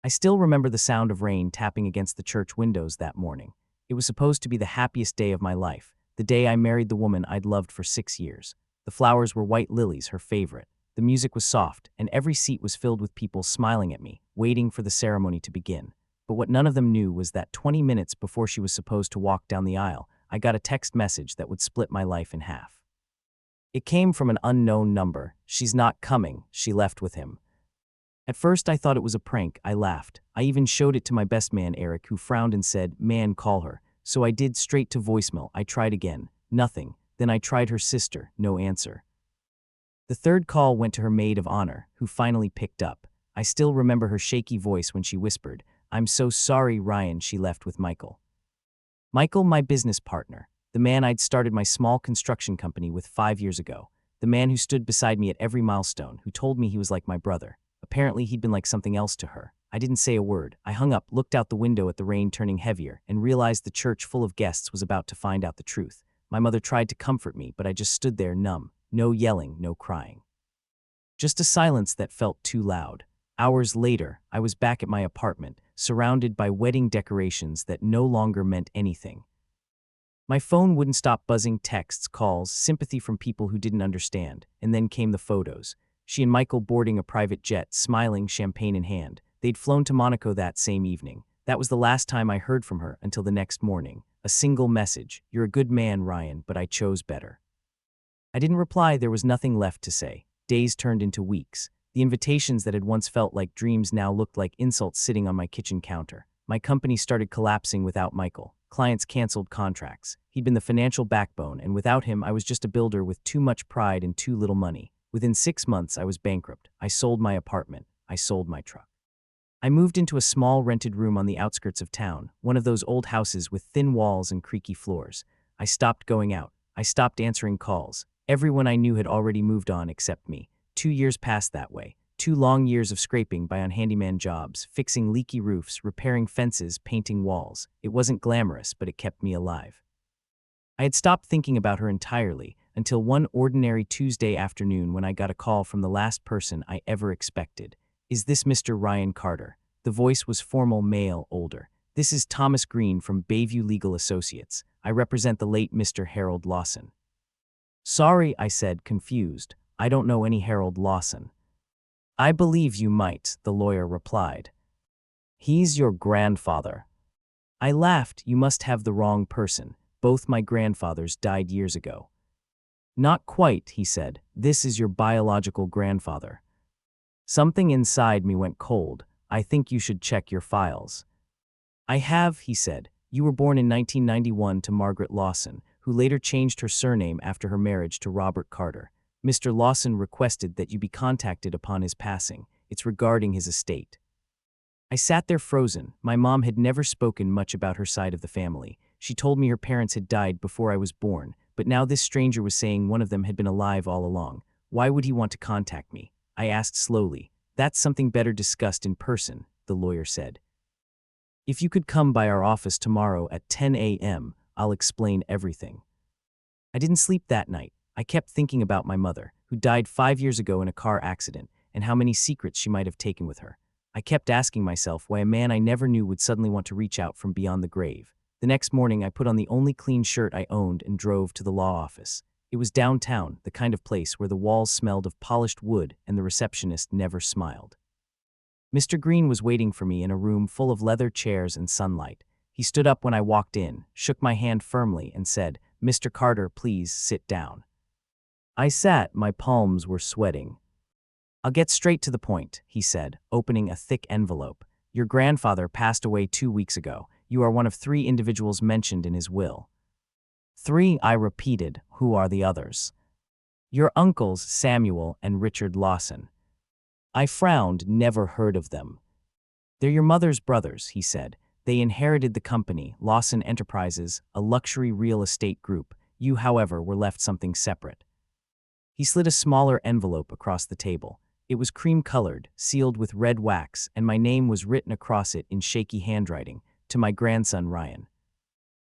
I still remember the sound of rain tapping against the church windows that morning. It was supposed to be the happiest day of my life, the day I married the woman I'd loved for 6 years. The flowers were white lilies, her favorite. The music was soft, and every seat was filled with people smiling at me, waiting for the ceremony to begin. But what none of them knew was that 20 minutes before she was supposed to walk down the aisle, I got a text message that would split my life in half. It came from an unknown number. "She's not coming," she left with him. At first I thought it was a prank. I laughed. I even showed it to my best man Eric, who frowned and said, "Man, call her." So I did, straight to voicemail. I tried again. Nothing. Then I tried her sister. No answer. The third call went to her maid of honor, who finally picked up. I still remember her shaky voice when she whispered, "I'm so sorry, Ryan." She left with Michael. Michael, my business partner. The man I'd started my small construction company with 5 years ago. The man who stood beside me at every milestone, who told me he was like my brother. Apparently he'd been like something else to her. I didn't say a word. I hung up, looked out the window at the rain turning heavier, and realized the church full of guests was about to find out the truth. My mother tried to comfort me, but I just stood there numb. No yelling, no crying. Just a silence that felt too loud. Hours later, I was back at my apartment, surrounded by wedding decorations that no longer meant anything. My phone wouldn't stop buzzing, texts, calls, sympathy from people who didn't understand, and then came the photos. She and Michael boarding a private jet, smiling, champagne in hand. They'd flown to Monaco that same evening. That was the last time I heard from her until the next morning. A single message: "You're a good man, Ryan, but I chose better." I didn't reply. There was nothing left to say. Days turned into weeks. The invitations that had once felt like dreams now looked like insults sitting on my kitchen counter. My company started collapsing without Michael. Clients canceled contracts. He'd been the financial backbone, and without him, I was just a builder with too much pride and too little money. Within 6 months, I was bankrupt. I sold my apartment. I sold my truck. I moved into a small rented room on the outskirts of town, one of those old houses with thin walls and creaky floors. I stopped going out. I stopped answering calls. Everyone I knew had already moved on except me. 2 years passed that way. 2 long years of scraping by on handyman jobs, fixing leaky roofs, repairing fences, painting walls. It wasn't glamorous, but it kept me alive. I had stopped thinking about her entirely, until one ordinary Tuesday afternoon when I got a call from the last person I ever expected. "Is this Mr. Ryan Carter?" The voice was formal, male, older. "This is Thomas Green from Bayview Legal Associates. I represent the late Mr. Harold Lawson." "Sorry," I said, confused. "I don't know any Harold Lawson." "I believe you might," the lawyer replied. "He's your grandfather." I laughed. "You must have the wrong person. Both my grandfathers died years ago." "Not quite," he said. "This is your biological grandfather." Something inside me went cold. "I think you should check your files." "I have," he said. "You were born in 1991 to Margaret Lawson, who later changed her surname after her marriage to Robert Carter. Mr. Lawson requested that you be contacted upon his passing. It's regarding his estate." I sat there frozen. My mom had never spoken much about her side of the family. She told me her parents had died before I was born, but now this stranger was saying one of them had been alive all along. Why would he want to contact me? I asked slowly. "That's something better discussed in person," the lawyer said. "If you could come by our office tomorrow at 10 a.m., I'll explain everything." I didn't sleep that night. I kept thinking about my mother, who died 5 years ago in a car accident, and how many secrets she might have taken with her. I kept asking myself why a man I never knew would suddenly want to reach out from beyond the grave. The next morning, I put on the only clean shirt I owned and drove to the law office. It was downtown, the kind of place where the walls smelled of polished wood and the receptionist never smiled. Mr. Green was waiting for me in a room full of leather chairs and sunlight. He stood up when I walked in, shook my hand firmly, and said, "Mr. Carter, please sit down." I sat. My palms were sweating. "I'll get straight to the point," he said, opening a thick envelope. "Your grandfather passed away 2 weeks ago. You are one of 3 individuals mentioned in his will." "3," I repeated. "Who are the others?" "Your uncles, Samuel and Richard Lawson." I frowned. "Never heard of them." "They're your mother's brothers," he said. "They inherited the company, Lawson Enterprises, a luxury real estate group. You, however, were left something separate." He slid a smaller envelope across the table. It was cream-colored, sealed with red wax, and my name was written across it in shaky handwriting, "To my grandson Ryan."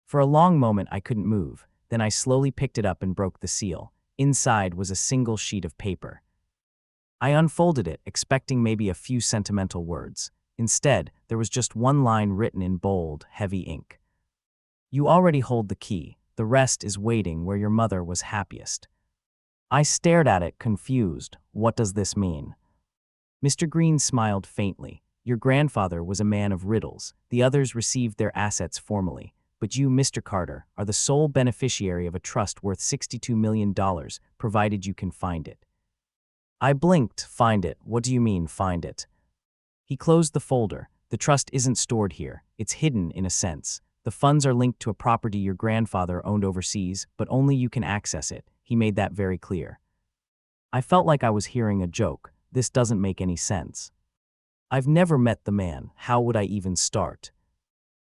For a long moment I couldn't move. Then I slowly picked it up and broke the seal. Inside was a single sheet of paper. I unfolded it, expecting maybe a few sentimental words. Instead, there was just one line written in bold, heavy ink. You already hold the key. The rest is waiting where your mother was happiest. I stared at it, confused. What does this mean? Mr. Green smiled faintly. Your grandfather was a man of riddles. The others received their assets formally. But you, Mr. Carter, are the sole beneficiary of a trust worth $62 million, provided you can find it. I blinked. Find it? What do you mean, find it? He closed the folder. The trust isn't stored here. It's hidden, in a sense. The funds are linked to a property your grandfather owned overseas, but only you can access it. He made that very clear. I felt like I was hearing a joke. This doesn't make any sense. I've never met the man. How would I even start?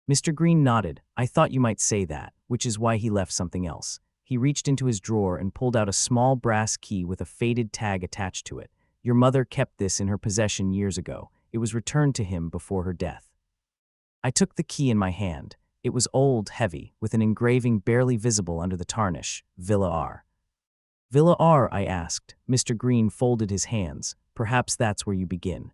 Mr. Green nodded. I thought you might say that, which is why he left something else. He reached into his drawer and pulled out a small brass key with a faded tag attached to it. Your mother kept this in her possession years ago. It was returned to him before her death. I took the key in my hand. It was old, heavy, with an engraving barely visible under the tarnish. Villa R. Villa R, I asked. Mr. Green folded his hands. Perhaps that's where you begin.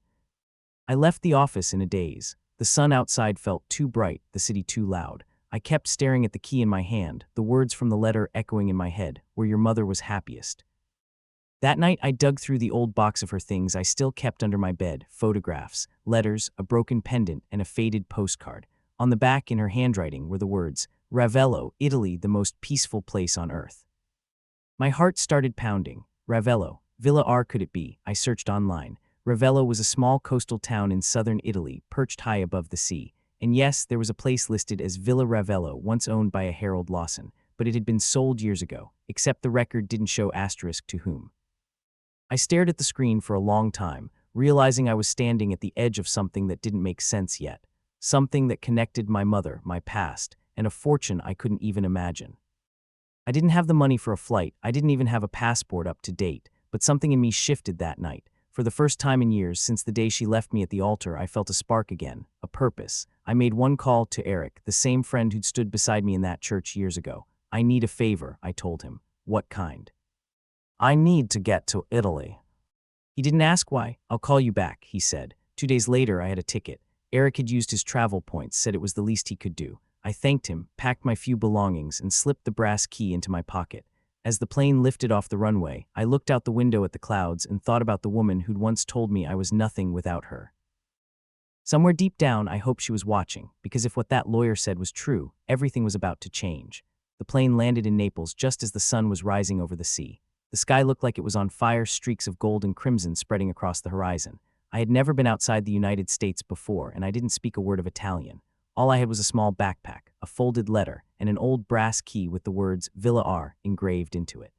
I left the office in a daze. The sun outside felt too bright, the city too loud. I kept staring at the key in my hand, the words from the letter echoing in my head, where your mother was happiest. That night I dug through the old box of her things I still kept under my bed, photographs, letters, a broken pendant, and a faded postcard. On the back, in her handwriting, were the words, Ravello, Italy, the most peaceful place on earth. My heart started pounding. Ravello. Villa R could it be? I searched online. Ravello was a small coastal town in southern Italy, perched high above the sea. And yes, there was a place listed as Villa Ravello, once owned by a Harold Lawson, but it had been sold years ago, except the record didn't show asterisk to whom. I stared at the screen for a long time, realizing I was standing at the edge of something that didn't make sense yet. Something that connected my mother, my past, and a fortune I couldn't even imagine. I didn't have the money for a flight, I didn't even have a passport up to date, but something in me shifted that night. For the first time in years, since the day she left me at the altar, I felt a spark again, a purpose. I made one call to Eric, the same friend who'd stood beside me in that church years ago. I need a favor, I told him. What kind? I need to get to Italy. He didn't ask why. I'll call you back, he said. 2 days later, I had a ticket. Eric had used his travel points, said it was the least he could do. I thanked him, packed my few belongings, and slipped the brass key into my pocket. As the plane lifted off the runway, I looked out the window at the clouds and thought about the woman who'd once told me I was nothing without her. Somewhere deep down, I hoped she was watching, because if what that lawyer said was true, everything was about to change. The plane landed in Naples just as the sun was rising over the sea. The sky looked like it was on fire, streaks of gold and crimson spreading across the horizon. I had never been outside the United States before, and I didn't speak a word of Italian. All I had was a small backpack, a folded letter, and an old brass key with the words Villa R engraved into it.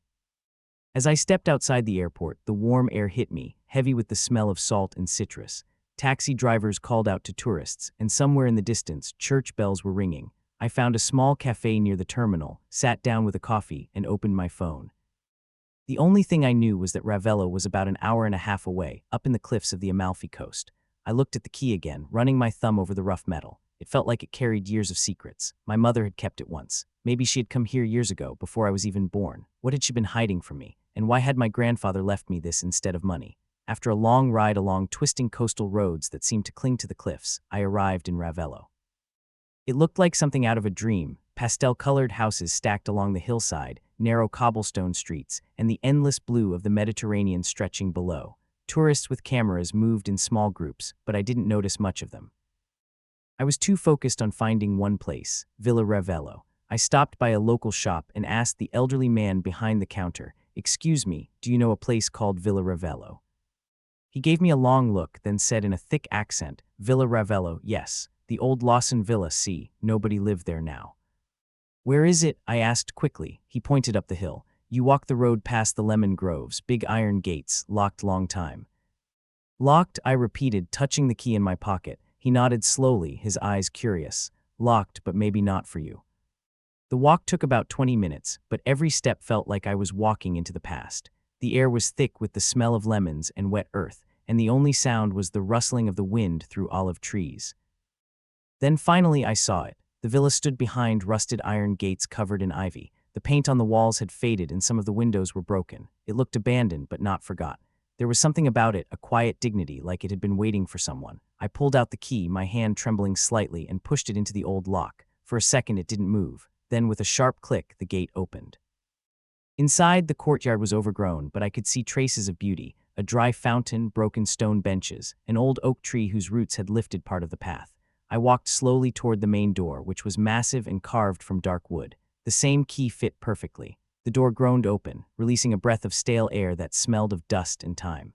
As I stepped outside the airport, the warm air hit me, heavy with the smell of salt and citrus. Taxi drivers called out to tourists, and somewhere in the distance, church bells were ringing. I found a small cafe near the terminal, sat down with a coffee, and opened my phone. The only thing I knew was that Ravello was about an hour and a half away, up in the cliffs of the Amalfi Coast. I looked at the key again, running my thumb over the rough metal. It felt like it carried years of secrets. My mother had kept it once. Maybe she had come here years ago, before I was even born. What had she been hiding from me? And why had my grandfather left me this instead of money? After a long ride along twisting coastal roads that seemed to cling to the cliffs, I arrived in Ravello. It looked like something out of a dream. Pastel-colored houses stacked along the hillside, narrow cobblestone streets, and the endless blue of the Mediterranean stretching below. Tourists with cameras moved in small groups, but I didn't notice much of them. I was too focused on finding one place, Villa Ravello. I stopped by a local shop and asked the elderly man behind the counter, "Excuse me, do you know a place called Villa Ravello?" He gave me a long look, then said in a thick accent, "Villa Ravello, yes. The old Lawson Villa, see, nobody lived there now." "Where is it?" I asked quickly. He pointed up the hill. "You walk the road past the lemon groves, big iron gates, locked long time." "Locked," I repeated, touching the key in my pocket. He nodded slowly, his eyes curious. "Locked, but maybe not for you." The walk took about 20 minutes, but every step felt like I was walking into the past. The air was thick with the smell of lemons and wet earth, and the only sound was the rustling of the wind through olive trees. Then finally I saw it. The villa stood behind rusted iron gates covered in ivy. The paint on the walls had faded and some of the windows were broken. It looked abandoned but not forgot. There was something about it, a quiet dignity, like it had been waiting for someone. I pulled out the key, my hand trembling slightly, and pushed it into the old lock. For a second it didn't move. Then, with a sharp click, the gate opened. Inside, the courtyard was overgrown, but I could see traces of beauty: a dry fountain, broken stone benches, an old oak tree whose roots had lifted part of the path. I walked slowly toward the main door, which was massive and carved from dark wood. The same key fit perfectly. The door groaned open, releasing a breath of stale air that smelled of dust and time.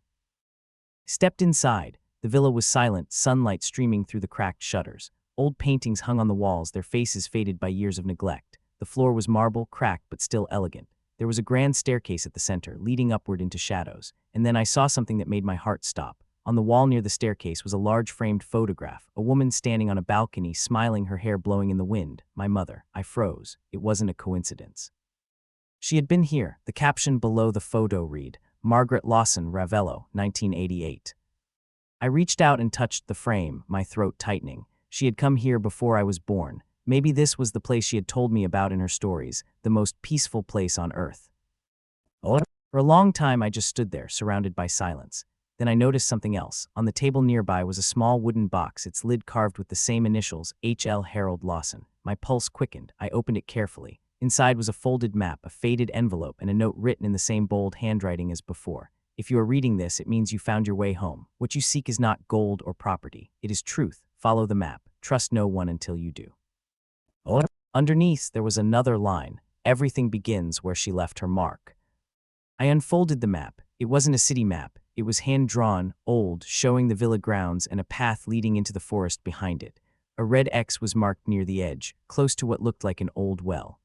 Stepped inside. The villa was silent, sunlight streaming through the cracked shutters. Old paintings hung on the walls, their faces faded by years of neglect. The floor was marble, cracked but still elegant. There was a grand staircase at the center, leading upward into shadows. And then I saw something that made my heart stop. On the wall near the staircase was a large framed photograph, a woman standing on a balcony, smiling, her hair blowing in the wind. My mother. I froze. It wasn't a coincidence. She had been here. The caption below the photo read, Margaret Lawson, Ravello, 1988. I reached out and touched the frame, my throat tightening. She had come here before I was born. Maybe this was the place she had told me about in her stories, the most peaceful place on earth. For a long time I just stood there, surrounded by silence. Then I noticed something else. On the table nearby was a small wooden box, its lid carved with the same initials, H.L. Harold Lawson. My pulse quickened. I opened it carefully. Inside was a folded map, a faded envelope, and a note written in the same bold handwriting as before. If you are reading this, it means you found your way home. What you seek is not gold or property. It is truth. Follow the map. Trust no one until you do. Underneath, there was another line. Everything begins where she left her mark. I unfolded the map. It wasn't a city map. It was hand-drawn, old, showing the villa grounds and a path leading into the forest behind it. A red X was marked near the edge, close to what looked like an old well.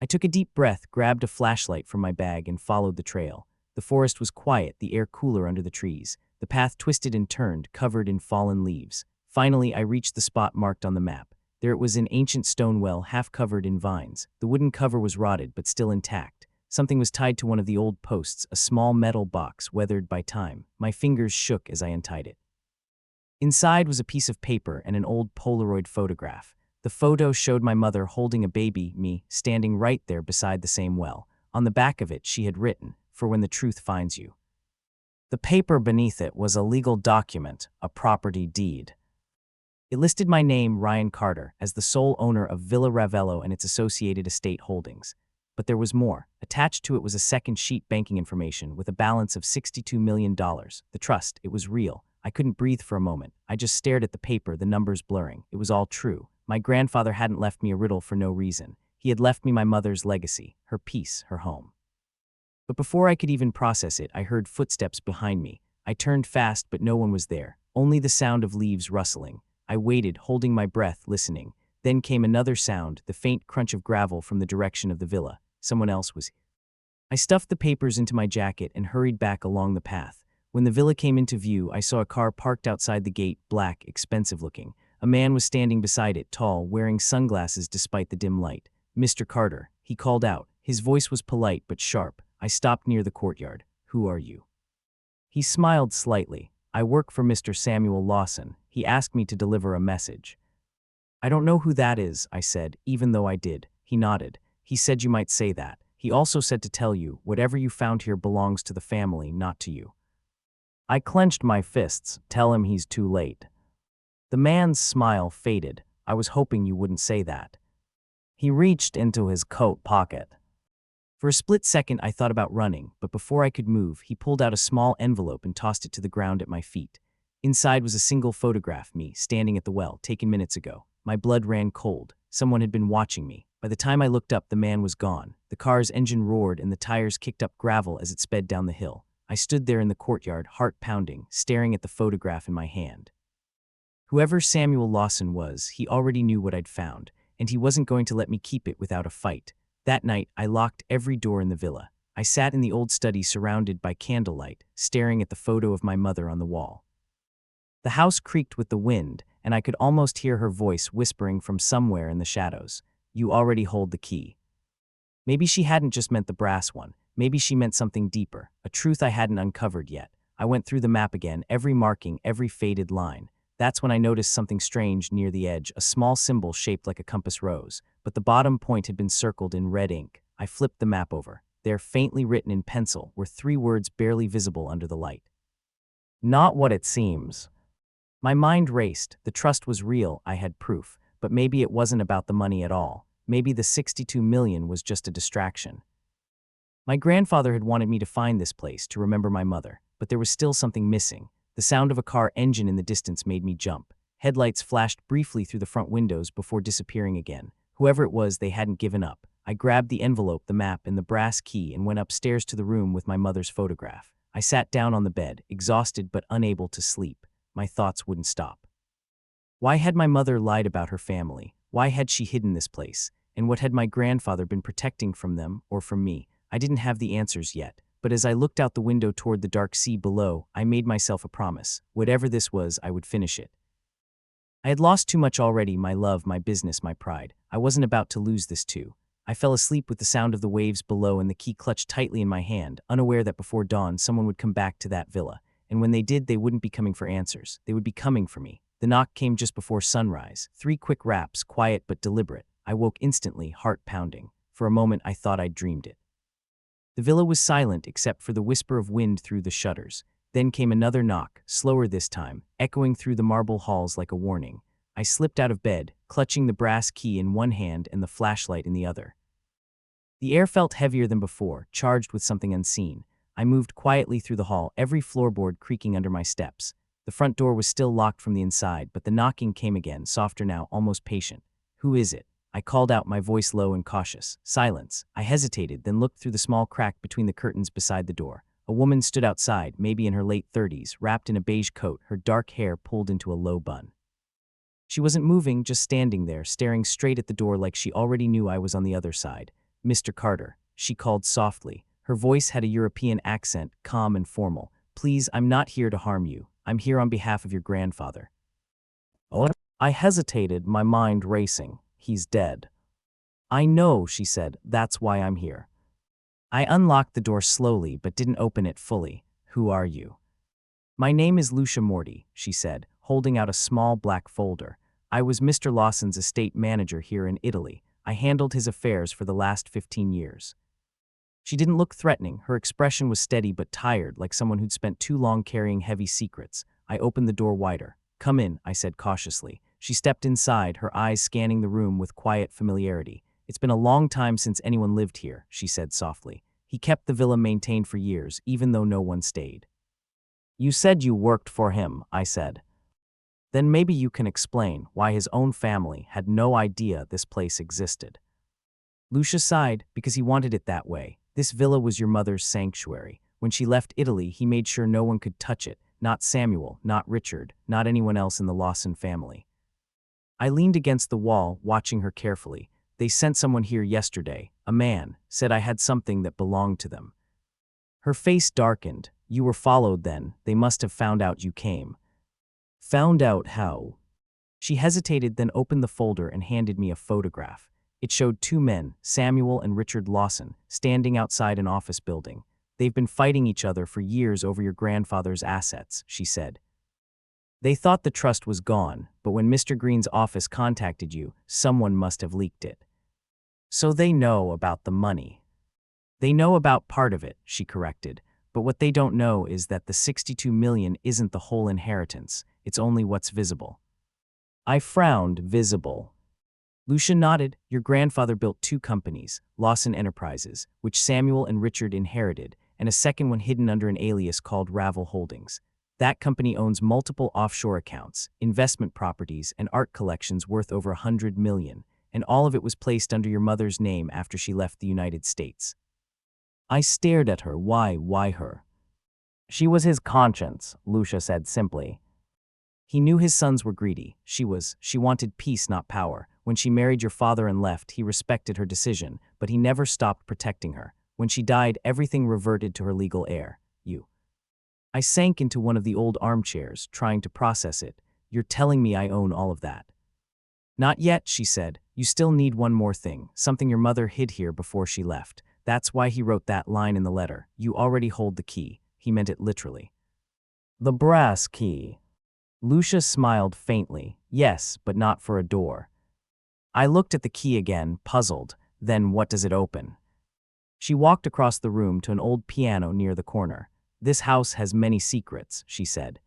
I took a deep breath, grabbed a flashlight from my bag, and followed the trail. The forest was quiet, the air cooler under the trees. The path twisted and turned, covered in fallen leaves. Finally, I reached the spot marked on the map. There it was, an ancient stone well, half covered in vines. The wooden cover was rotted, but still intact. Something was tied to one of the old posts, a small metal box, weathered by time. My fingers shook as I untied it. Inside was a piece of paper and an old Polaroid photograph. The photo showed my mother holding a baby, me, standing right there beside the same well. On the back of it, she had written, "For when the truth finds you." The paper beneath it was a legal document, a property deed. It listed my name, Ryan Carter, as the sole owner of Villa Ravello and its associated estate holdings. But there was more. Attached to it was a second sheet, banking information, with a balance of $62 million. The trust, it was real. I couldn't breathe for a moment. I just stared at the paper, the numbers blurring. It was all true. My grandfather hadn't left me a riddle for no reason. He had left me my mother's legacy, her peace, her home. But before I could even process it, I heard footsteps behind me. I turned fast, but no one was there. Only the sound of leaves rustling. I waited, holding my breath, listening. Then came another sound, the faint crunch of gravel from the direction of the villa. Someone else was. I stuffed the papers into my jacket and hurried back along the path. When the villa came into view, I saw a car parked outside the gate, black, expensive looking. A man was standing beside it, tall, wearing sunglasses despite the dim light. "Mr. Carter," he called out. His voice was polite but sharp. I stopped near the courtyard. "Who are you?" He smiled slightly. "I work for Mr. Samuel Lawson. He asked me to deliver a message." "I don't know who that is," I said, even though I did. He nodded. "He said you might say that. He also said to tell you, whatever you found here belongs to the family, not to you." I clenched my fists. "Tell him he's too late." The man's smile faded. "I was hoping you wouldn't say that." He reached into his coat pocket. For a split second I thought about running, but before I could move, he pulled out a small envelope and tossed it to the ground at my feet. Inside was a single photograph, me, standing at the well, taken minutes ago. My blood ran cold. Someone had been watching me. By the time I looked up, the man was gone. The car's engine roared and the tires kicked up gravel as it sped down the hill. I stood there in the courtyard, heart pounding, staring at the photograph in my hand. Whoever Samuel Lawson was, he already knew what I'd found, and he wasn't going to let me keep it without a fight. That night, I locked every door in the villa. I sat in the old study surrounded by candlelight, staring at the photo of my mother on the wall. The house creaked with the wind, and I could almost hear her voice whispering from somewhere in the shadows. "You already hold the key." Maybe she hadn't just meant the brass one. Maybe she meant something deeper, a truth I hadn't uncovered yet. I went through the map again, every marking, every faded line. That's when I noticed something strange near the edge, a small symbol shaped like a compass rose, but the bottom point had been circled in red ink. I flipped the map over. There, faintly written in pencil, were 3 words barely visible under the light. Not what it seems. My mind raced. The trust was real, I had proof, but maybe it wasn't about the money at all. Maybe the 62 million was just a distraction. My grandfather had wanted me to find this place, to remember my mother, but there was still something missing. The sound of a car engine in the distance made me jump. Headlights flashed briefly through the front windows before disappearing again. Whoever it was, they hadn't given up. I grabbed the envelope, the map, and the brass key and went upstairs to the room with my mother's photograph. I sat down on the bed, exhausted but unable to sleep. My thoughts wouldn't stop. Why had my mother lied about her family? Why had she hidden this place? And what had my grandfather been protecting from them or from me? I didn't have the answers yet, but as I looked out the window toward the dark sea below, I made myself a promise. Whatever this was, I would finish it. I had lost too much already, my love, my business, my pride. I wasn't about to lose this too. I fell asleep with the sound of the waves below and the key clutched tightly in my hand, unaware that before dawn someone would come back to that villa. And when they did, they wouldn't be coming for answers. They would be coming for me. The knock came just before sunrise. 3 quick raps, quiet but deliberate. I woke instantly, heart pounding. For a moment, I thought I'd dreamed it. The villa was silent except for the whisper of wind through the shutters. Then came another knock, slower this time, echoing through the marble halls like a warning. I slipped out of bed, clutching the brass key in one hand and the flashlight in the other. The air felt heavier than before, charged with something unseen. I moved quietly through the hall, every floorboard creaking under my steps. The front door was still locked from the inside, but the knocking came again, softer now, almost patient. Who is it? I called out, my voice low and cautious. Silence. I hesitated, then looked through the small crack between the curtains beside the door. A woman stood outside, maybe in her late 30s, wrapped in a beige coat, her dark hair pulled into a low bun. She wasn't moving, just standing there, staring straight at the door like she already knew I was on the other side. Mr. Carter, she called softly. Her voice had a European accent, calm and formal. Please, I'm not here to harm you. I'm here on behalf of your grandfather. Oh? I hesitated, my mind racing. He's dead. I know, she said. That's why I'm here. I unlocked the door slowly but didn't open it fully. Who are you? My name is Lucia Morty, she said, holding out a small black folder. I was Mr. Lawson's estate manager here in Italy. I handled his affairs for the last 15 years. She didn't look threatening. Her expression was steady but tired, like someone who'd spent too long carrying heavy secrets. I opened the door wider. Come in, I said cautiously. She stepped inside, her eyes scanning the room with quiet familiarity. It's been a long time since anyone lived here, she said softly. He kept the villa maintained for years, even though no one stayed. You said you worked for him, I said. Then maybe you can explain why his own family had no idea this place existed. Lucia sighed, because he wanted it that way. This villa was your mother's sanctuary. When she left Italy, he made sure no one could touch it. Not Samuel, not Richard, not anyone else in the Lawson family. I leaned against the wall, watching her carefully. They sent someone here yesterday. A man said I had something that belonged to them. Her face darkened. You were followed then. They must have found out you came. Found out how? She hesitated, then opened the folder and handed me a photograph. It showed 2 men, Samuel and Richard Lawson, standing outside an office building. They've been fighting each other for years over your grandfather's assets, she said. They thought the trust was gone, but when Mr. Green's office contacted you, someone must have leaked it. So they know about the money. They know about part of it, she corrected, but what they don't know is that the 62 million isn't the whole inheritance, it's only what's visible. I frowned. Visible. Lucia nodded. Your grandfather built 2 companies, Lawson Enterprises, which Samuel and Richard inherited, and a second one hidden under an alias called Ravel Holdings. That company owns multiple offshore accounts, investment properties, and art collections worth over 100 million, and all of it was placed under your mother's name after she left the United States. I stared at her. Why her? She was his conscience, Lucia said simply. He knew his sons were greedy. She wanted peace, not power. When she married your father and left, he respected her decision, but he never stopped protecting her. When she died, everything reverted to her legal heir, you. I sank into one of the old armchairs, trying to process it. You're telling me I own all of that? Not yet, she said. You still need one more thing, something your mother hid here before she left. That's why he wrote that line in the letter. You already hold the key. He meant it literally. The brass key. Lucia smiled faintly. Yes, but not for a door. I looked at the key again, puzzled. Then what does it open? She walked across the room to an old piano near the corner. "This house has many secrets," she said.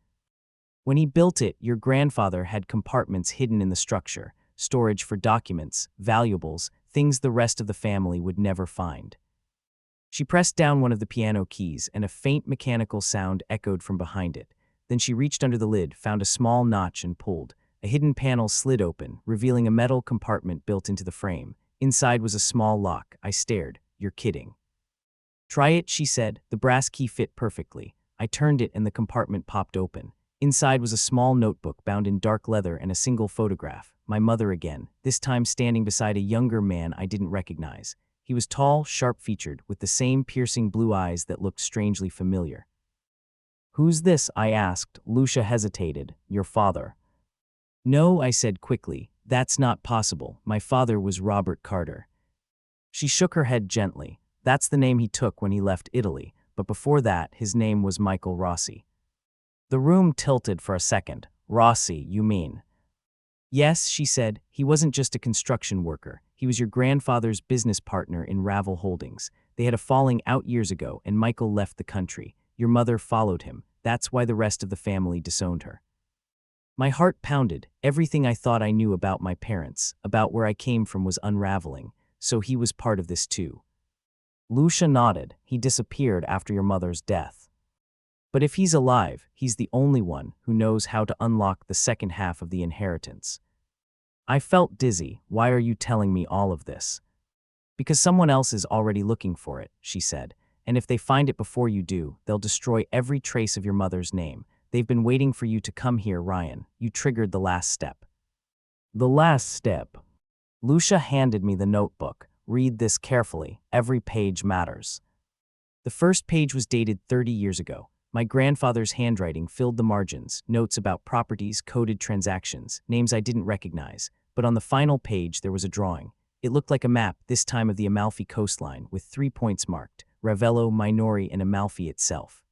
"When he built it, your grandfather had compartments hidden in the structure, storage for documents, valuables, things the rest of the family would never find." She pressed down one of the piano keys, and a faint mechanical sound echoed from behind it. Then she reached under the lid, found a small notch, and pulled. A hidden panel slid open, revealing a metal compartment built into the frame. Inside was a small lock. I stared. "You're kidding." "Try it," she said. The brass key fit perfectly. I turned it and the compartment popped open. Inside was a small notebook bound in dark leather and a single photograph. My mother again, this time standing beside a younger man I didn't recognize. He was tall, sharp-featured, with the same piercing blue eyes that looked strangely familiar. "Who's this?" I asked. Lucia hesitated. "Your father." "No," I said quickly. "That's not possible. My father was Robert Carter." She shook her head gently. "That's the name he took when he left Italy, but before that, his name was Michael Rossi." The room tilted for a second. "Rossi, you mean?" "Yes," she said. "He wasn't just a construction worker. He was your grandfather's business partner in Ravel Holdings. They had a falling out years ago, and Michael left the country. Your mother followed him. That's why the rest of the family disowned her." My heart pounded. Everything I thought I knew about my parents, about where I came from, was unraveling. So he was part of this too. Lucia nodded. "He disappeared after your mother's death. But if he's alive, he's the only one who knows how to unlock the second half of the inheritance." I felt dizzy. "Why are you telling me all of this?" "Because someone else is already looking for it," she said. "And if they find it before you do, they'll destroy every trace of your mother's name. They've been waiting for you to come here, Ryan. You triggered the last step." "The last step?" Lucia handed me the notebook. "Read this carefully. Every page matters." The first page was dated 30 years ago. My grandfather's handwriting filled the margins, notes about properties, coded transactions, names I didn't recognize. But on the final page there was a drawing. It looked like a map, this time of the Amalfi coastline, with 3 points marked: Ravello, Minori, and Amalfi itself.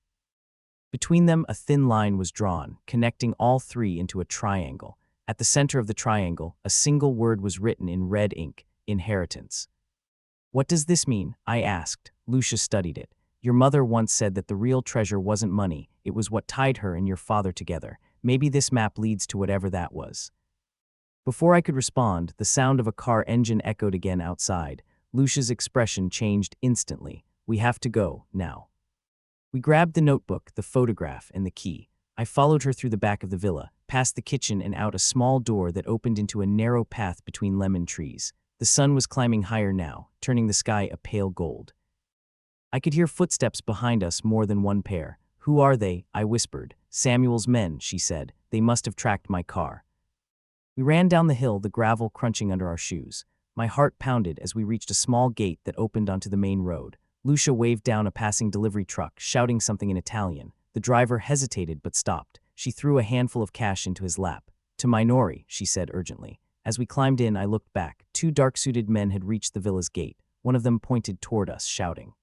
Between them, a thin line was drawn, connecting all 3 into a triangle. At the center of the triangle, a single word was written in red ink: inheritance. "What does this mean?" I asked. Lucia studied it. "Your mother once said that the real treasure wasn't money, it was what tied her and your father together. Maybe this map leads to whatever that was." Before I could respond, the sound of a car engine echoed again outside. Lucia's expression changed instantly. "We have to go, now." We grabbed the notebook, the photograph, and the key. I followed her through the back of the villa, past the kitchen and out a small door that opened into a narrow path between lemon trees. The sun was climbing higher now, turning the sky a pale gold. I could hear footsteps behind us, more than one pair. "Who are they?" I whispered. "Samuel's men," she said. "They must have tracked my car." We ran down the hill, the gravel crunching under our shoes. My heart pounded as we reached a small gate that opened onto the main road. Lucia waved down a passing delivery truck, shouting something in Italian. The driver hesitated but stopped. She threw a handful of cash into his lap. "To Minori," she said urgently. As we climbed in, I looked back. 2 dark-suited men had reached the villa's gate. One of them pointed toward us, shouting.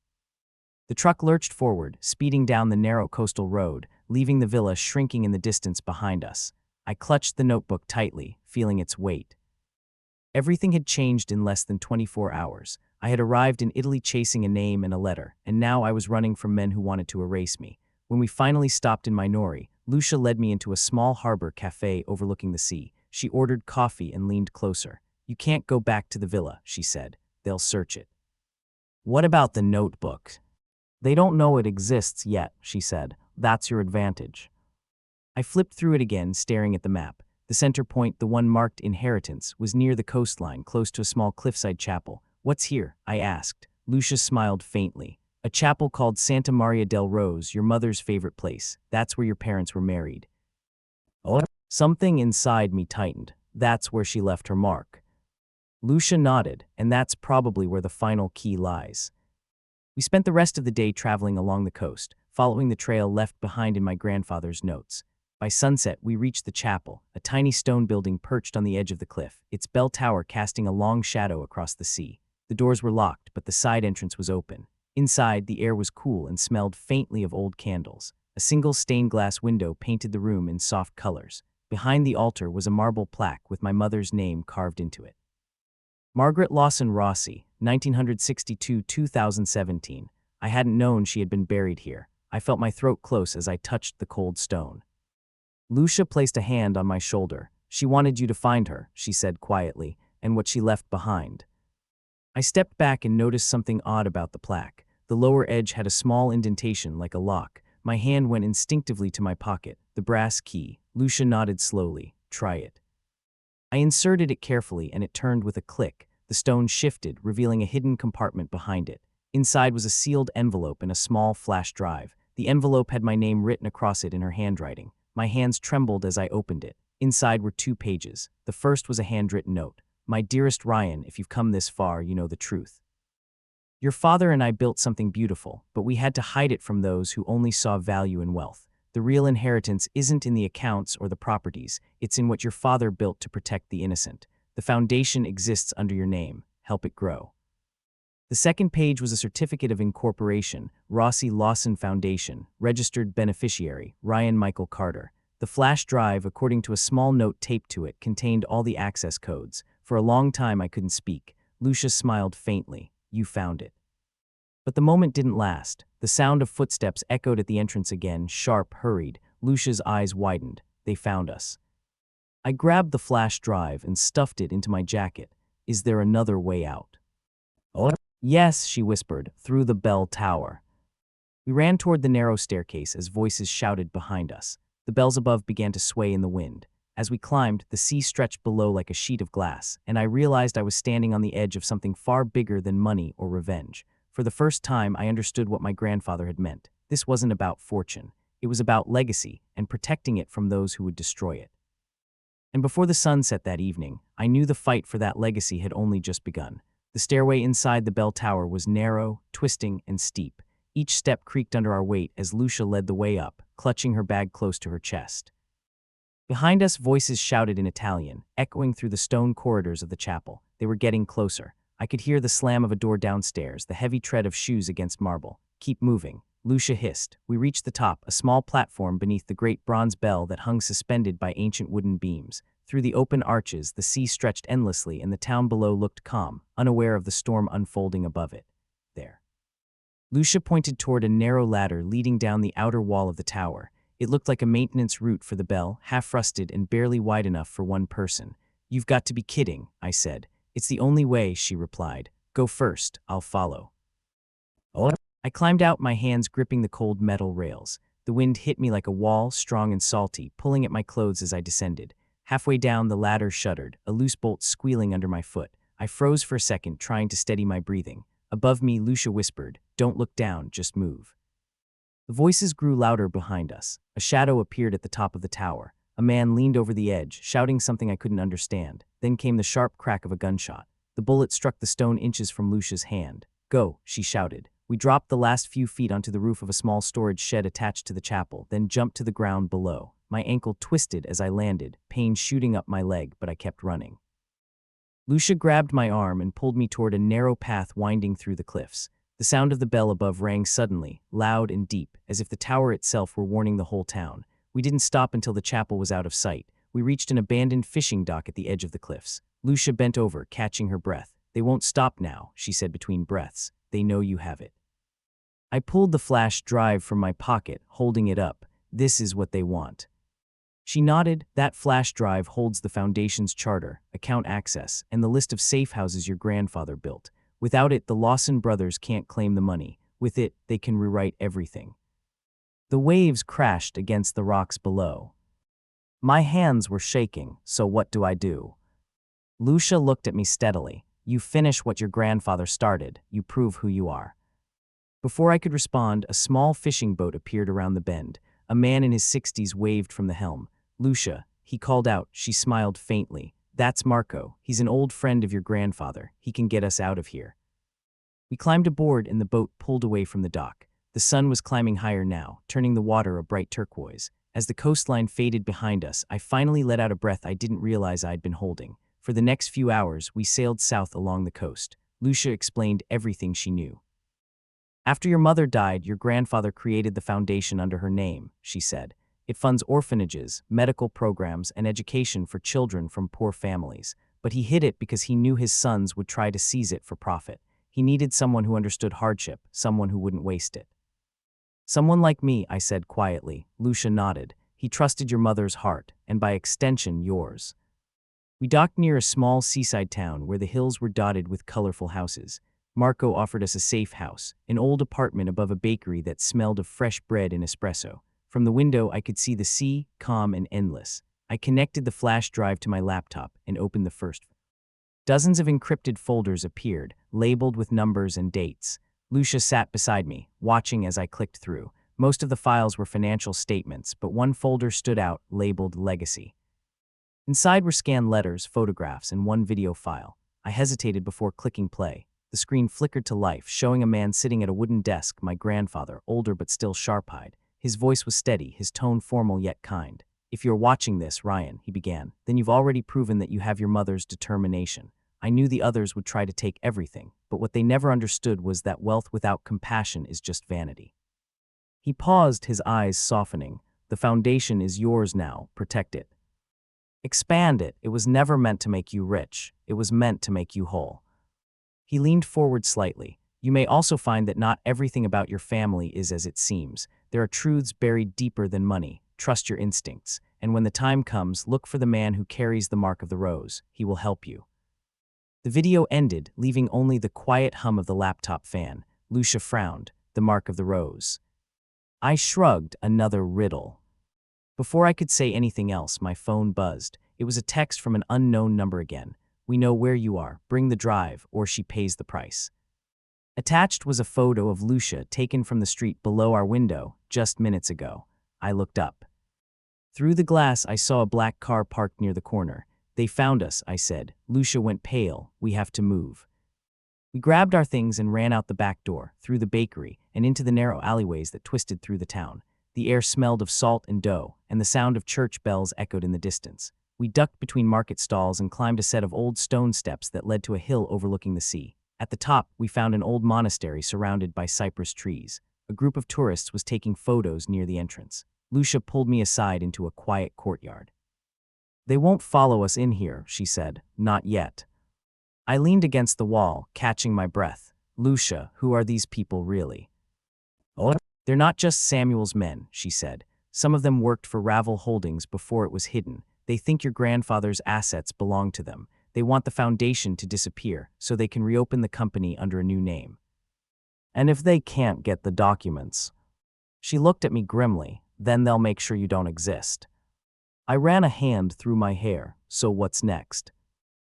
The truck lurched forward, speeding down the narrow coastal road, leaving the villa shrinking in the distance behind us. I clutched the notebook tightly, feeling its weight. Everything had changed in less than 24 hours. I had arrived in Italy chasing a name and a letter, and now I was running from men who wanted to erase me. When we finally stopped in Minori, Lucia led me into a small harbor cafe overlooking the sea. She ordered coffee and leaned closer. "You can't go back to the villa," she said. "They'll search it." "What about the notebook?" "They don't know it exists yet," she said. "That's your advantage." I flipped through it again, staring at the map. The center point, the one marked inheritance, was near the coastline, close to a small cliffside chapel. "What's here?" I asked. Lucia smiled faintly. "A chapel called Santa Maria del Rose, your mother's favorite place. That's where your parents were married." Oh. Something inside me tightened. That's where she left her mark. Lucia nodded, and that's probably where the final key lies. We spent the rest of the day traveling along the coast, following the trail left behind in my grandfather's notes. By sunset, we reached the chapel, a tiny stone building perched on the edge of the cliff, its bell tower casting a long shadow across the sea. The doors were locked, but the side entrance was open. Inside, the air was cool and smelled faintly of old candles. A single stained glass window painted the room in soft colors. Behind the altar was a marble plaque with my mother's name carved into it. Margaret Lawson Rossi, 1962–2017. I hadn't known she had been buried here. I felt my throat close as I touched the cold stone. Lucia placed a hand on my shoulder. She wanted you to find her, she said quietly, and what she left behind. I stepped back and noticed something odd about the plaque. The lower edge had a small indentation like a lock. My hand went instinctively to my pocket. The brass key. Lucia nodded slowly. Try it. I inserted it carefully and it turned with a click. The stone shifted, revealing a hidden compartment behind it. Inside was a sealed envelope and a small flash drive. The envelope had my name written across it in her handwriting. My hands trembled as I opened it. Inside were 2 pages. The first was a handwritten note. My dearest Ryan, if you've come this far, you know the truth. Your father and I built something beautiful, but we had to hide it from those who only saw value in wealth. The real inheritance isn't in the accounts or the properties, it's in what your father built to protect the innocent. The foundation exists under your name. Help it grow. The second page was a certificate of incorporation, Rossi Lawson Foundation, registered beneficiary, Ryan Michael Carter. The flash drive, according to a small note taped to it, contained all the access codes. For a long time I couldn't speak. Lucia smiled faintly. You found it. But the moment didn't last. The sound of footsteps echoed at the entrance again, sharp, hurried. Lucia's eyes widened. They found us. I grabbed the flash drive and stuffed it into my jacket. Is there another way out? Oh. Yes, she whispered, through the bell tower. We ran toward the narrow staircase as voices shouted behind us. The bells above began to sway in the wind. As we climbed, the sea stretched below like a sheet of glass, and I realized I was standing on the edge of something far bigger than money or revenge. For the first time, I understood what my grandfather had meant. This wasn't about fortune. It was about legacy and protecting it from those who would destroy it. And before the sun set that evening, I knew the fight for that legacy had only just begun. The stairway inside the bell tower was narrow, twisting, and steep. Each step creaked under our weight as Lucia led the way up, clutching her bag close to her chest. Behind us, voices shouted in Italian, echoing through the stone corridors of the chapel. They were getting closer. I could hear the slam of a door downstairs, the heavy tread of shoes against marble. Keep moving, Lucia hissed. We reached the top, a small platform beneath the great bronze bell that hung suspended by ancient wooden beams. Through the open arches, the sea stretched endlessly and the town below looked calm, unaware of the storm unfolding above it. There. Lucia pointed toward a narrow ladder leading down the outer wall of the tower. It looked like a maintenance route for the bell, half-rusted and barely wide enough for one person. You've got to be kidding, I said. It's the only way, she replied. Go first, I'll follow. Oh. I climbed out, my hands gripping the cold metal rails. The wind hit me like a wall, strong and salty, pulling at my clothes as I descended. Halfway down, the ladder shuddered, a loose bolt squealing under my foot. I froze for a second, trying to steady my breathing. Above me, Lucia whispered, "Don't look down, just move." The voices grew louder behind us. A shadow appeared at the top of the tower. A man leaned over the edge, shouting something I couldn't understand. Then came the sharp crack of a gunshot. The bullet struck the stone inches from Lucia's hand. "Go," she shouted. We dropped the last few feet onto the roof of a small storage shed attached to the chapel, then jumped to the ground below. My ankle twisted as I landed, pain shooting up my leg, but I kept running. Lucia grabbed my arm and pulled me toward a narrow path winding through the cliffs. The sound of the bell above rang suddenly, loud and deep, as if the tower itself were warning the whole town. We didn't stop until the chapel was out of sight. We reached an abandoned fishing dock at the edge of the cliffs. Lucia bent over, catching her breath. "They won't stop now," she said between breaths. "They know you have it." I pulled the flash drive from my pocket, holding it up. "This is what they want." She nodded. "That flash drive holds the foundation's charter, account access, and the list of safe houses your grandfather built. Without it, the Lawson brothers can't claim the money. With it, they can rewrite everything." The waves crashed against the rocks below. My hands were shaking, so what do I do? Lucia looked at me steadily. "You finish what your grandfather started. You prove who you are." Before I could respond, a small fishing boat appeared around the bend. A man in his 60s waved from the helm. "Lucia," he called out. She smiled faintly. "That's Marco. He's an old friend of your grandfather. He can get us out of here." We climbed aboard and the boat pulled away from the dock. The sun was climbing higher now, turning the water a bright turquoise. As the coastline faded behind us, I finally let out a breath I didn't realize I'd been holding. For the next few hours, we sailed south along the coast. Lucia explained everything she knew. "After your mother died, your grandfather created the foundation under her name," she said. "It funds orphanages, medical programs, and education for children from poor families. but he hid it because he knew his sons would try to seize it for profit. He needed someone who understood hardship, someone who wouldn't waste it. Someone like me, I said quietly. Lucia nodded. He trusted your mother's heart, and by extension, yours. We docked near a small seaside town where the hills were dotted with colorful houses. Marco offered us a safe house, an old apartment above a bakery that smelled of fresh bread and espresso. From the window, I could see the sea, calm and endless. I connected the flash drive to my laptop and opened the first. Dozens of encrypted folders appeared, labeled with numbers and dates. Lucia sat beside me, watching as I clicked through. Most of the files were financial statements, but one folder stood out, labeled Legacy. Inside were scanned letters, photographs, and one video file. I hesitated before clicking play. The screen flickered to life, showing a man sitting at a wooden desk, my grandfather, older but still sharp-eyed. His voice was steady, his tone formal yet kind. "If you're watching this, Ryan," he began, "then you've already proven that you have your mother's determination. I knew the others would try to take everything, but what they never understood was that wealth without compassion is just vanity." He paused, his eyes softening. "The foundation is yours now, protect it. Expand it. It was never meant to make you rich. It was meant to make you whole." He leaned forward slightly. "You may also find that not everything about your family is as it seems. There are truths buried deeper than money. Trust your instincts. And when the time comes, look for the man who carries the mark of the rose. He will help you." The video ended, leaving only the quiet hum of the laptop fan. Lucia frowned. "The mark of the rose." I shrugged. Another riddle. Before I could say anything else, my phone buzzed. It was a text from an unknown number again. "We know where you are. Bring the drive, or she pays the price." Attached was a photo of Lucia taken from the street below our window just minutes ago. I looked up. Through the glass, I saw a black car parked near the corner. "They found us," I said. Lucia went pale. "We have to move." We grabbed our things and ran out the back door, through the bakery, and into the narrow alleyways that twisted through the town. The air smelled of salt and dough, and the sound of church bells echoed in the distance. We ducked between market stalls and climbed a set of old stone steps that led to a hill overlooking the sea. At the top, we found an old monastery surrounded by cypress trees. A group of tourists was taking photos near the entrance. Lucia pulled me aside into a quiet courtyard. "They won't follow us in here," she said. "Not yet." I leaned against the wall, catching my breath. "Lucia, who are these people really?" "Oh, they're not just Samuel's men," she said. "Some of them worked for Ravel Holdings before it was hidden. They think your grandfather's assets belong to them. They want the foundation to disappear so they can reopen the company under a new name. And if they can't get the documents..." She looked at me grimly. "Then they'll make sure you don't exist." I ran a hand through my hair. "So what's next?"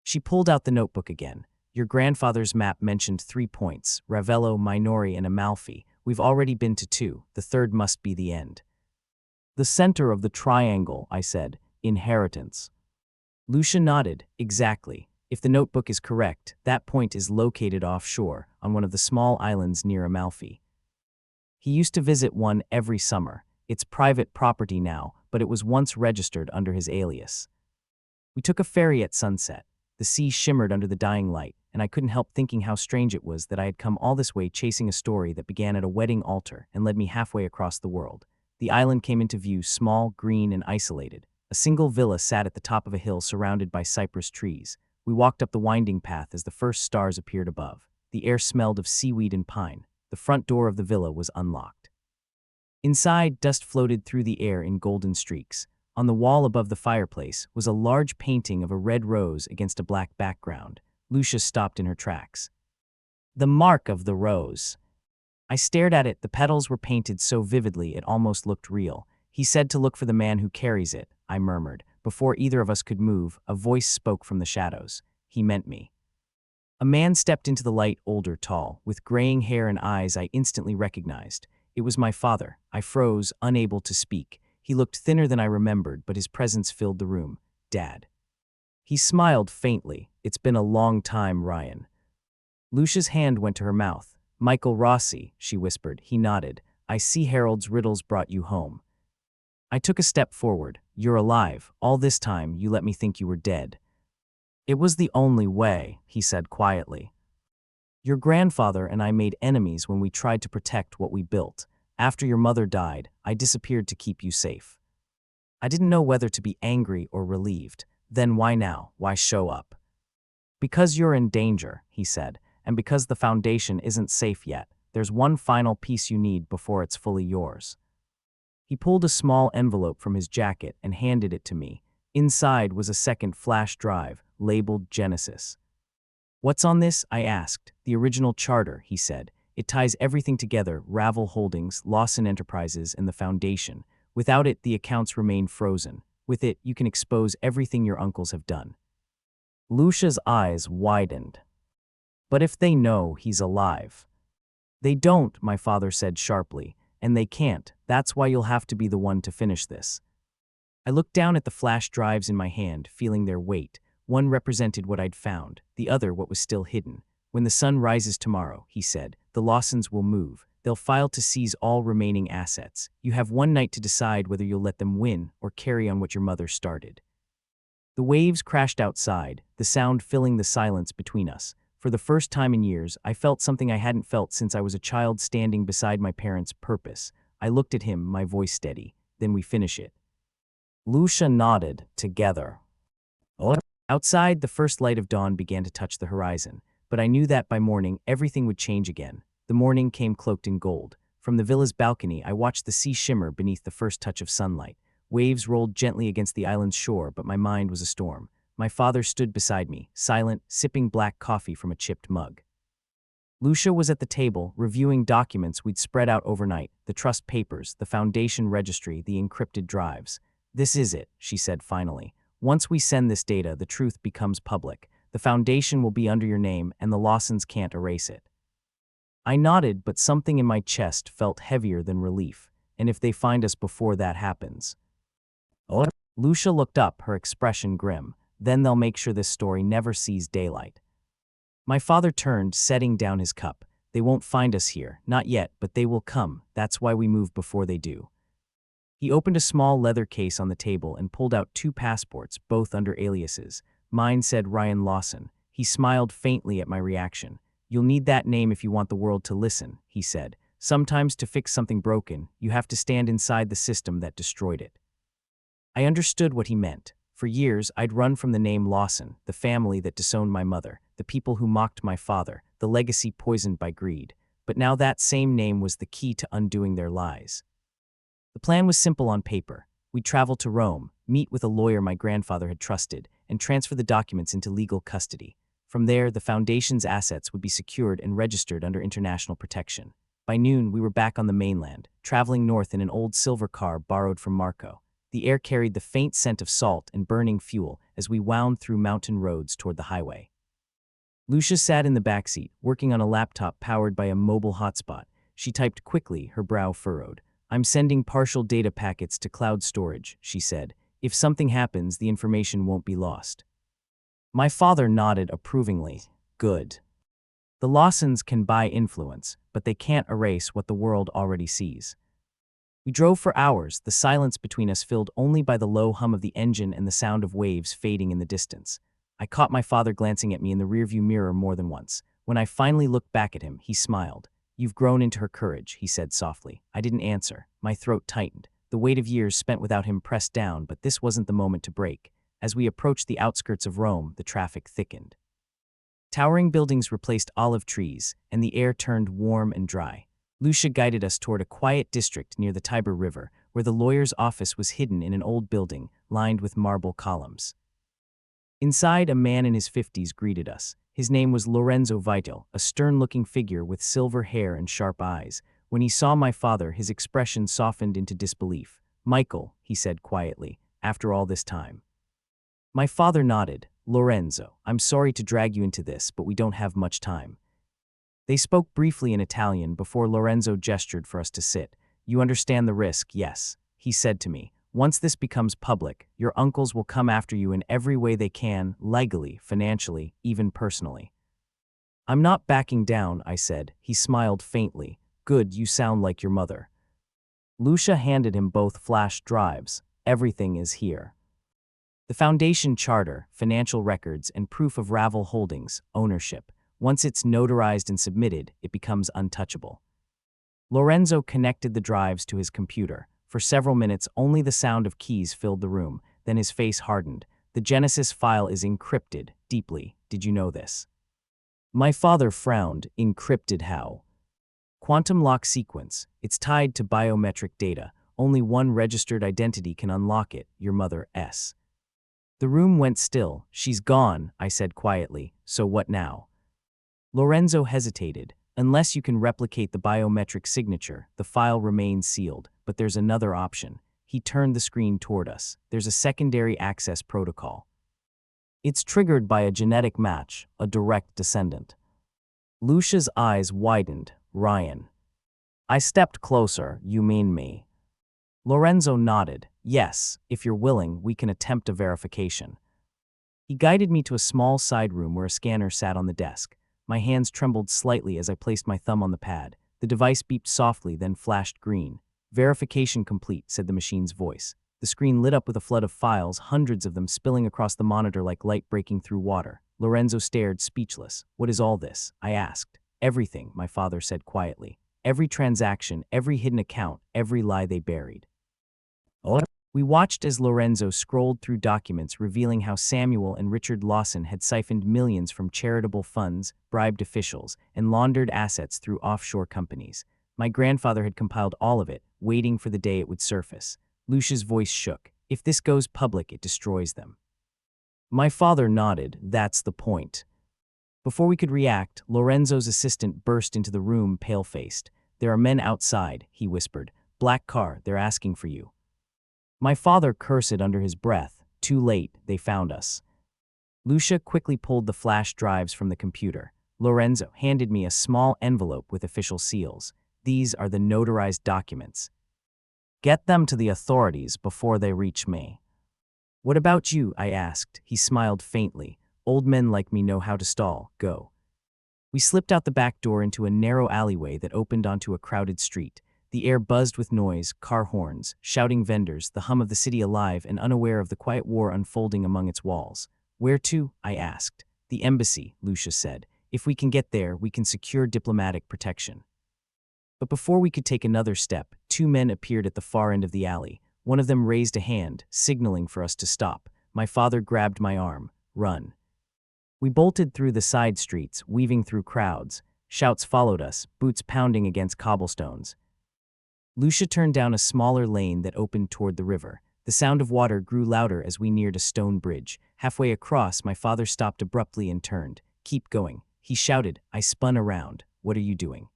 She pulled out the notebook again. "Your grandfather's map mentioned 3 points, Ravello, Minori, and Amalfi. We've already been to 2. The third must be the end." "The center of the triangle," I said. "Inheritance." Lucia nodded. "Exactly. If the notebook is correct, that point is located offshore, on one of the small islands near Amalfi. He used to visit one every summer. It's private property now, but it was once registered under his alias." We took a ferry at sunset. The sea shimmered under the dying light, and I couldn't help thinking how strange it was that I had come all this way chasing a story that began at a wedding altar and led me halfway across the world. The island came into view, small, green, and isolated. A single villa sat at the top of a hill surrounded by cypress trees. We walked up the winding path as the first stars appeared above. The air smelled of seaweed and pine. The front door of the villa was unlocked. Inside, dust floated through the air in golden streaks. On the wall above the fireplace was a large painting of a red rose against a black background. Lucia stopped in her tracks. "The mark of the rose." I stared at it. The petals were painted so vividly it almost looked real. "He said to look for the man who carries it," I murmured. Before either of us could move, a voice spoke from the shadows. "He meant me." A man stepped into the light, older, tall, with graying hair and eyes I instantly recognized. It was my father. I froze, unable to speak. He looked thinner than I remembered, but his presence filled the room. "Dad." He smiled faintly. "It's been a long time, Ryan." Lucia's hand went to her mouth. "Michael Rossi," she whispered. He nodded. "I see Harold's riddles brought you home." I took a step forward. "You're alive. All this time, you let me think you were dead." "It was the only way," he said quietly. "Your grandfather and I made enemies when we tried to protect what we built. After your mother died, I disappeared to keep you safe." I didn't know whether to be angry or relieved. Then why now? Why show up? Because you're in danger, he said, and because the foundation isn't safe yet, there's one final piece you need before it's fully yours. He pulled a small envelope from his jacket and handed it to me. Inside was a second flash drive, labeled Genesis. What's on this? I asked. The original charter, he said. It ties everything together, Ravel Holdings, Lawson Enterprises, and the foundation. Without it, the accounts remain frozen. With it, you can expose everything your uncles have done. Lucia's eyes widened. But if they know he's alive? They don't, my father said sharply, and they can't. That's why you'll have to be the one to finish this. I looked down at the flash drives in my hand, feeling their weight. One represented what I'd found, the other what was still hidden. When the sun rises tomorrow, he said, the Lawsons will move. They'll file to seize all remaining assets. You have one night to decide whether you'll let them win or carry on what your mother started. The waves crashed outside, the sound filling the silence between us. For the first time in years, I felt something I hadn't felt since I was a child standing beside my parents' purpose. I looked at him, my voice steady. Then we finish it. Lucia nodded, together. Oh. Outside, the first light of dawn began to touch the horizon, but I knew that by morning, everything would change again. The morning came cloaked in gold. From the villa's balcony, I watched the sea shimmer beneath the first touch of sunlight. Waves rolled gently against the island's shore, but my mind was a storm. My father stood beside me, silent, sipping black coffee from a chipped mug. Lucia was at the table, reviewing documents we'd spread out overnight, the trust papers, the foundation registry, the encrypted drives. This is it, she said finally. Once we send this data, the truth becomes public. The foundation will be under your name, and the Lawsons can't erase it. I nodded, but something in my chest felt heavier than relief. And if they find us before that happens? Oh. Lucia looked up, her expression grim. Then they'll make sure this story never sees daylight. My father turned, setting down his cup. They won't find us here, not yet, but they will come. That's why we move before they do. He opened a small leather case on the table and pulled out 2 passports, both under aliases. Mine said Ryan Lawson. He smiled faintly at my reaction. You'll need that name if you want the world to listen, he said. Sometimes to fix something broken, you have to stand inside the system that destroyed it. I understood what he meant. For years, I'd run from the name Lawson, the family that disowned my mother, the people who mocked my father, the legacy poisoned by greed. But now that same name was the key to undoing their lies. The plan was simple on paper. We'd travel to Rome, meet with a lawyer my grandfather had trusted, and transfer the documents into legal custody. From there, the foundation's assets would be secured and registered under international protection. By noon, we were back on the mainland, traveling north in an old silver car borrowed from Marco. The air carried the faint scent of salt and burning fuel as we wound through mountain roads toward the highway. Lucia sat in the backseat, working on a laptop powered by a mobile hotspot. She typed quickly, her brow furrowed. I'm sending partial data packets to cloud storage, she said. If something happens, the information won't be lost. My father nodded approvingly. Good. The Lawsons can buy influence, but they can't erase what the world already sees. We drove for hours, the silence between us filled only by the low hum of the engine and the sound of waves fading in the distance. I caught my father glancing at me in the rearview mirror more than once. When I finally looked back at him, he smiled. You've grown into her courage, he said softly. I didn't answer. My throat tightened. The weight of years spent without him pressed down, but this wasn't the moment to break. As we approached the outskirts of Rome, the traffic thickened. Towering buildings replaced olive trees, and the air turned warm and dry. Lucia guided us toward a quiet district near the Tiber River, where the lawyer's office was hidden in an old building, lined with marble columns. Inside, a man in his 50s greeted us. His name was Lorenzo Vital, a stern-looking figure with silver hair and sharp eyes. When he saw my father, his expression softened into disbelief. Michael, he said quietly, after all this time. My father nodded. Lorenzo, I'm sorry to drag you into this, but we don't have much time. They spoke briefly in Italian before Lorenzo gestured for us to sit. You understand the risk, yes, he said to me. Once this becomes public, your uncles will come after you in every way they can, legally, financially, even personally. I'm not backing down, I said. He smiled faintly. Good, you sound like your mother. Lucia handed him both flash drives. Everything is here. The foundation charter, financial records, and proof of Ravel Holdings, ownership. Once it's notarized and submitted, it becomes untouchable. Lorenzo connected the drives to his computer. For several minutes, only the sound of keys filled the room. Then his face hardened. The Genesis file is encrypted deeply. Did you know this? My father frowned. Encrypted how? Quantum lock sequence. It's tied to biometric data. Only one registered identity can unlock it, your mother's. The room went still. She's gone, I said quietly. So what now? Lorenzo hesitated. Unless you can replicate the biometric signature, the file remains sealed. But there's another option. He turned the screen toward us. There's a secondary access protocol. It's triggered by a genetic match, a direct descendant. Lucia's eyes widened. Ryan. I stepped closer. You mean me? Lorenzo nodded. Yes, if you're willing, we can attempt a verification. He guided me to a small side room where a scanner sat on the desk. My hands trembled slightly as I placed my thumb on the pad. The device beeped softly, then flashed green. Verification complete, said the machine's voice. The screen lit up with a flood of files, hundreds of them spilling across the monitor like light breaking through water. Lorenzo stared, speechless. What is all this? I asked. Everything, my father said quietly. Every transaction, every hidden account, every lie they buried. We watched as Lorenzo scrolled through documents revealing how Samuel and Richard Lawson had siphoned millions from charitable funds, bribed officials, and laundered assets through offshore companies. My grandfather had compiled all of it, waiting for the day it would surface. Lucia's voice shook. If this goes public, it destroys them. My father nodded. That's the point. Before we could react, Lorenzo's assistant burst into the room, pale-faced. There are men outside, he whispered. Black car, they're asking for you. My father cursed under his breath. Too late, they found us. Lucia quickly pulled the flash drives from the computer. Lorenzo handed me a small envelope with official seals. These are the notarized documents. Get them to the authorities before they reach me. What about you? I asked. He smiled faintly. Old men like me know how to stall. Go. We slipped out the back door into a narrow alleyway that opened onto a crowded street. The air buzzed with noise, car horns, shouting vendors, the hum of the city alive and unaware of the quiet war unfolding among its walls. Where to? I asked. The embassy, Lucia said. If we can get there, we can secure diplomatic protection. But before we could take another step, two men appeared at the far end of the alley. One of them raised a hand, signaling for us to stop. My father grabbed my arm. Run. We bolted through the side streets, weaving through crowds. Shouts followed us, boots pounding against cobblestones. Lucia turned down a smaller lane that opened toward the river. The sound of water grew louder as we neared a stone bridge. Halfway across, my father stopped abruptly and turned. Keep going, he shouted. I spun around. What are you doing?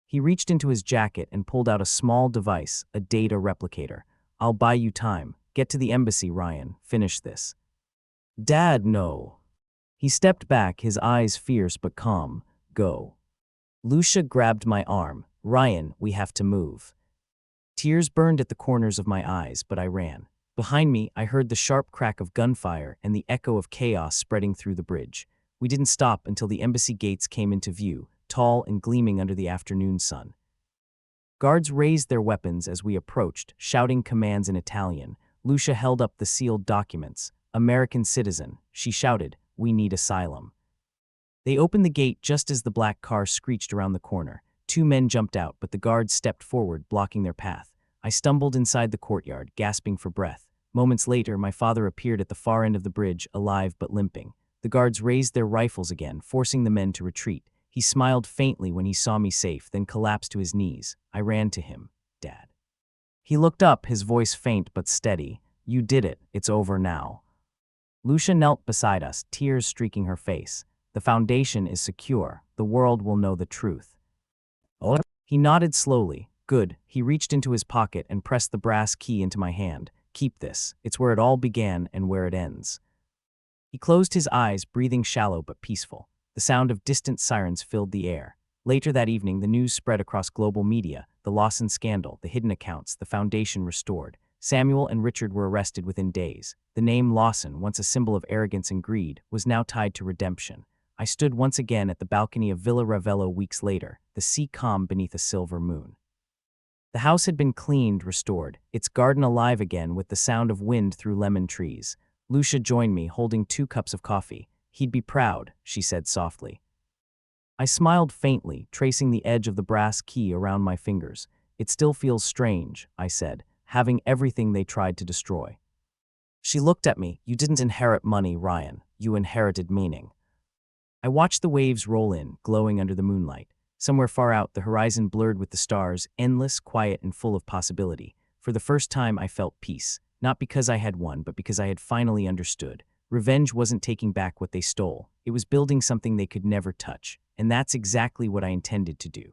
He reached into his jacket and pulled out a small device, a data replicator. I'll buy you time. Get to the embassy, Ryan. Finish this. Dad, no. He stepped back, his eyes fierce but calm. Go. Lucia grabbed my arm. Ryan, we have to move. Tears burned at the corners of my eyes, but I ran. Behind me, I heard the sharp crack of gunfire and the echo of chaos spreading through the bridge. We didn't stop until the embassy gates came into view, tall and gleaming under the afternoon sun. Guards raised their weapons as we approached, shouting commands in Italian. Lucia held up the sealed documents. American citizen, she shouted. We need asylum. They opened the gate just as the black car screeched around the corner. Two men jumped out, but the guards stepped forward, blocking their path. I stumbled inside the courtyard, gasping for breath. Moments later, my father appeared at the far end of the bridge, alive but limping. The guards raised their rifles again, forcing the men to retreat. He smiled faintly when he saw me safe, then collapsed to his knees. I ran to him. Dad. He looked up, his voice faint but steady. You did it. It's over now. Lucia knelt beside us, tears streaking her face. The foundation is secure. The world will know the truth. Oh. He nodded slowly. Good. He reached into his pocket and pressed the brass key into my hand. Keep this. It's where it all began and where it ends. He closed his eyes, breathing shallow but peaceful. The sound of distant sirens filled the air. Later that evening, the news spread across global media. The Lawson scandal, the hidden accounts, the foundation restored. Samuel and Richard were arrested within days. The name Lawson, once a symbol of arrogance and greed, was now tied to redemption. I stood once again at the balcony of Villa Ravello weeks later, the sea calm beneath a silver moon. The house had been cleaned, restored, its garden alive again with the sound of wind through lemon trees. Lucia joined me, holding 2 cups of coffee. He'd be proud, she said softly. I smiled faintly, tracing the edge of the brass key around my fingers. It still feels strange, I said, having everything they tried to destroy. She looked at me. You didn't inherit money, Ryan. You inherited meaning. I watched the waves roll in, glowing under the moonlight. Somewhere far out, the horizon blurred with the stars, endless, quiet, and full of possibility. For the first time, I felt peace. Not because I had won, but because I had finally understood. Revenge wasn't taking back what they stole. It was building something they could never touch. And that's exactly what I intended to do.